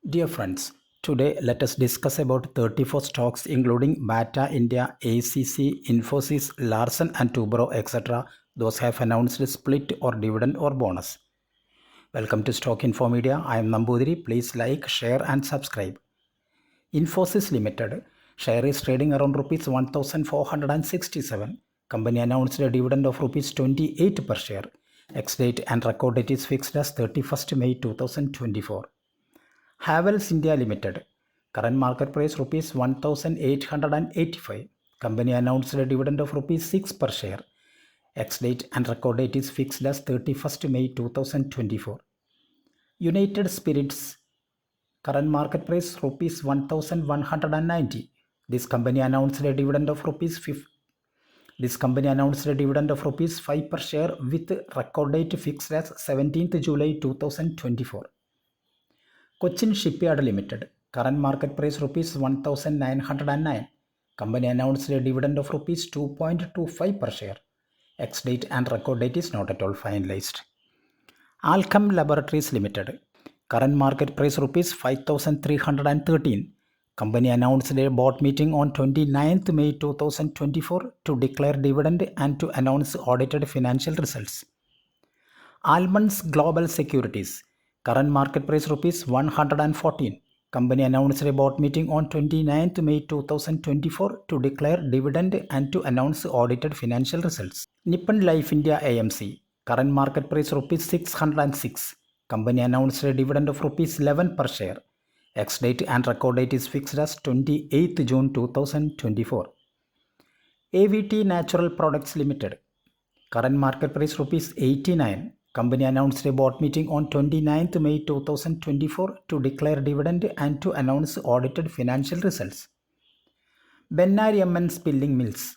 Dear friends, today let us discuss about 34 stocks including Bata India, ACC, Infosys, Larsen and Toubro, etc. Those have announced split or dividend or bonus. Welcome to Stock Info Media. I am Nambudiri. Please like, share and subscribe. Infosys Limited share is trading around rupees 1467. Company announced a dividend of rupees 28 per share. Ex-date and record date is fixed as 31st May 2024. Havels India Limited. Current market price rupees 1885. Company announced a dividend of rupees 6 per share. Ex-date and record date is fixed as 31st May 2024. United Spirits. Current market price rupees 1190. This company announced a dividend of rupees 5. This company announced a dividend of rupees 5 per share with record date fixed as 17th July 2024. Cochin Shipyard Limited. Current market price rupees 1909. Company announced a dividend of rupees 2.25 per share. Ex-date and record date is not at all finalized. Alchem Laboratories Limited. Current market price rupees 5313. Company announced a board meeting on 29th May 2024 to declare dividend and to announce audited financial results. Almonds Global Securities. Current market price rupees 114. Company announced a board meeting on 29th May 2024 to declare dividend and to announce audited financial results. Nippon Life India AMC. Current market price rupees 606. Company announced a dividend of rupees 11 per share. Ex-date and record date is fixed as 28th June 2024. AVT Natural Products Limited. Current market price rupees 89. Company announced a board meeting on 29th May 2024 to declare dividend and to announce audited financial results. Bennari MN Spilling Mills.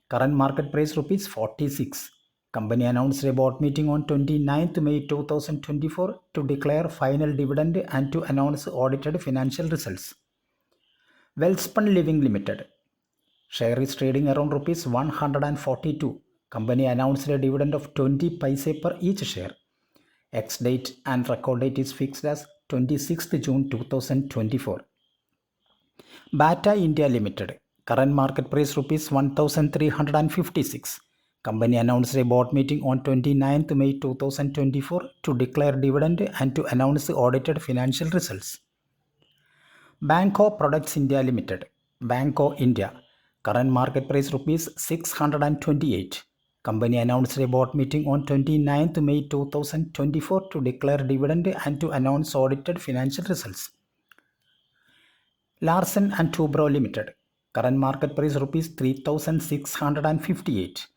Current market price rupees 46. Company announced a board meeting on 29th May 2024 to declare final dividend and to announce audited financial results. Welspun Living Limited. Share is trading around rupees 142. Company announced a dividend of 20 paise per each share. Ex-date and record date is fixed as 26th June 2024. Bata India Limited. Current market price rupees 1356. Company announced a board meeting on 29th May 2024 to declare dividend and to announce audited financial results. Banco Products India Limited. Banco India. Current market price rupees 628. Company announced a board meeting on 29th May 2024 to declare dividend and to announce audited financial results. Larsen and Toubro Limited. Current market price rupees 3658.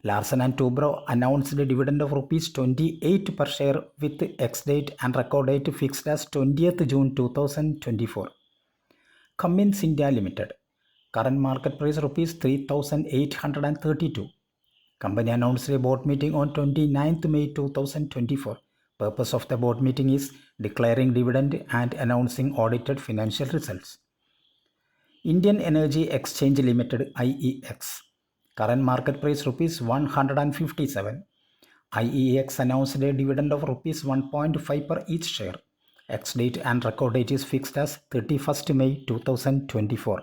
Larsen and Toubro announced a dividend of rupees 28 per share with ex-date and record date fixed as 20th June 2024. Cummins India Limited. Current market price rupees 3832. Company announced a board meeting on 29th May 2024. Purpose of the board meeting is declaring dividend and announcing audited financial results. Indian Energy Exchange Limited IEX. Current market price rupees 157. IEX announced a dividend of rupees 1.5 per each share. Ex-date and record date is fixed as 31st May 2024.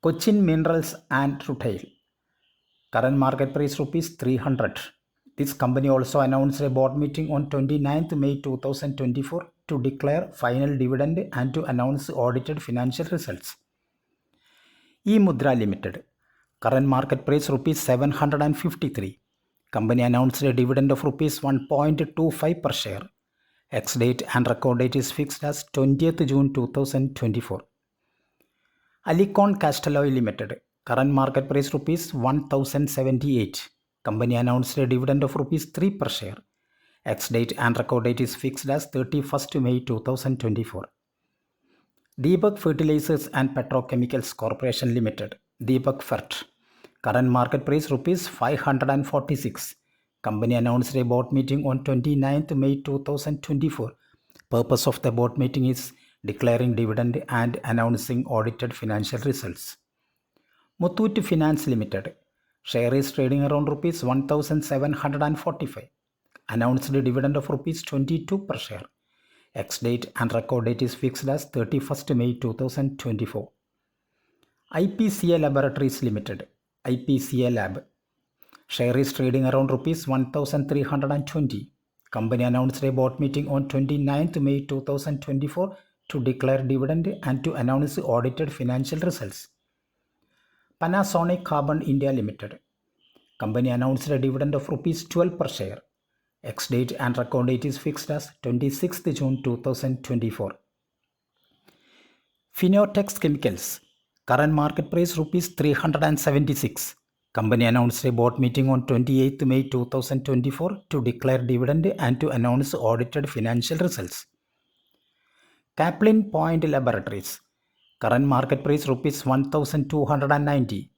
Cochin Minerals and Retail. Current market price rupees 300. This company also announced a board meeting on 29th May 2024 to declare final dividend and to announce audited financial results. eMudra Limited. Current market price rupees 753. Company announced a dividend of rupees 1.25 per share. Ex-date and record date is fixed as 20th June 2024. Alicon Castalloy Limited. Current market price rupees 1078. Company announced a dividend of rupees 3 per share. Ex-date and record date is fixed as 31st May 2024. Deepak Fertilizers and Petrochemicals Corporation Limited. Deepak Fert. Current market price rupees 546. Company announced a board meeting on 29th May 2024. Purpose of the board meeting is declaring dividend and announcing audited financial results. Muthoot Finance Limited. Share is trading around rupees 1745. Announced a dividend of rupees 22 per share. Ex-date and record date is fixed as 31st May 2024. IPCA Laboratories Limited, IPCA Lab. Share is trading around rupees 1320. Company announced a board meeting on 29th May 2024 to declare dividend and to announce audited financial results. Panasonic Carbon India Limited. Company announced a dividend of rupees 12 per share. Ex-date and record date is fixed as 26th June 2024. Finotex Chemicals. Current market price rupees 376. Company announced a board meeting on 28th May 2024 to declare dividend and to announce audited financial results. Kaplan Point Laboratories. Current market price rupees 1290.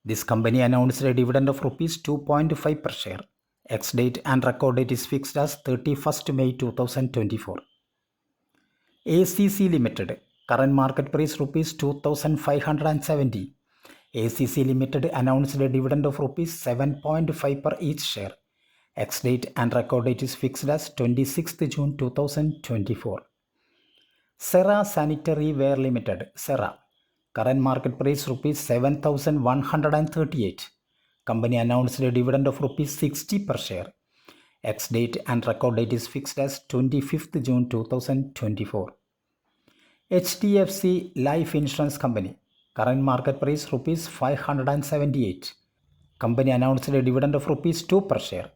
This company announced a dividend of rupees 2.5 per share. Ex-date and record date is fixed as 31st May 2024. ACC Limited. Current market price rupees 2570. ACC Limited announced a dividend of rupees 7.5 per each share. Ex-date and record date is fixed as 26th June 2024. Cera Sanitary Ware Limited, Cera. Current market price rupees 7138. Company announced a dividend of rupees 60 per share. Ex-date and record date is fixed as 25th June 2024. HDFC Life Insurance Company. Current market price rupees 578. Company announced a dividend of rupees 2 per share.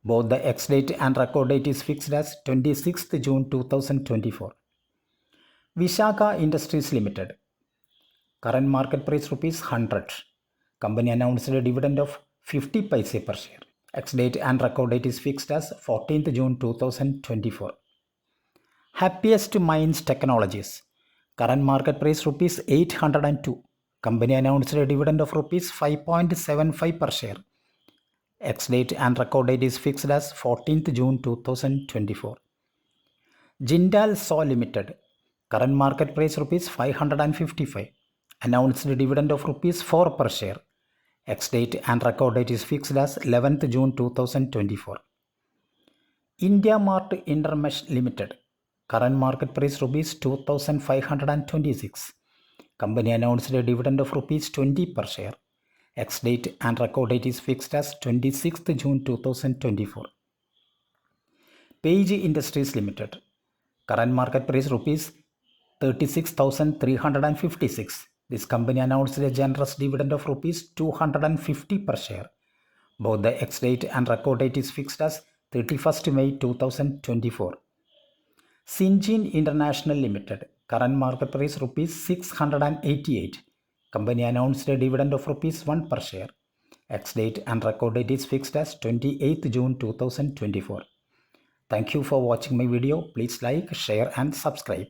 Both the ex-date and record date is fixed as 26th June 2024. Vishaka Industries Limited. Current market price rupees 100. Company announced a dividend of 50 paise per share. Ex-date and record date is fixed as 14th June 2024. Happiest Minds Technologies. Current market price rupees 802. Company announced a dividend of rupees 5.75 per share. Ex-date and record date is fixed as 14th June 2024. Jindal SAW Limited. Current market price rupees 555. Announced a dividend of rupees 4 per share. Ex-date and record date is fixed as 11th June 2024. India Mart Intermesh Limited. Current market price rupees 2526. Company announced a dividend of rupees 20 per share. Ex-date and record date is fixed as 26th June 2024. Page Industries Limited. Current market price rupees 36,356. This company announced a generous dividend of rupees 250 per share. Both the ex-date and record date is fixed as 31st May 2024. Syngene International Limited. Current market price rupees 688. Company announced a dividend of rupees 1 per share. Ex-date and record date is fixed as 28th June 2024. Thank you for watching my video. Please like, share and subscribe.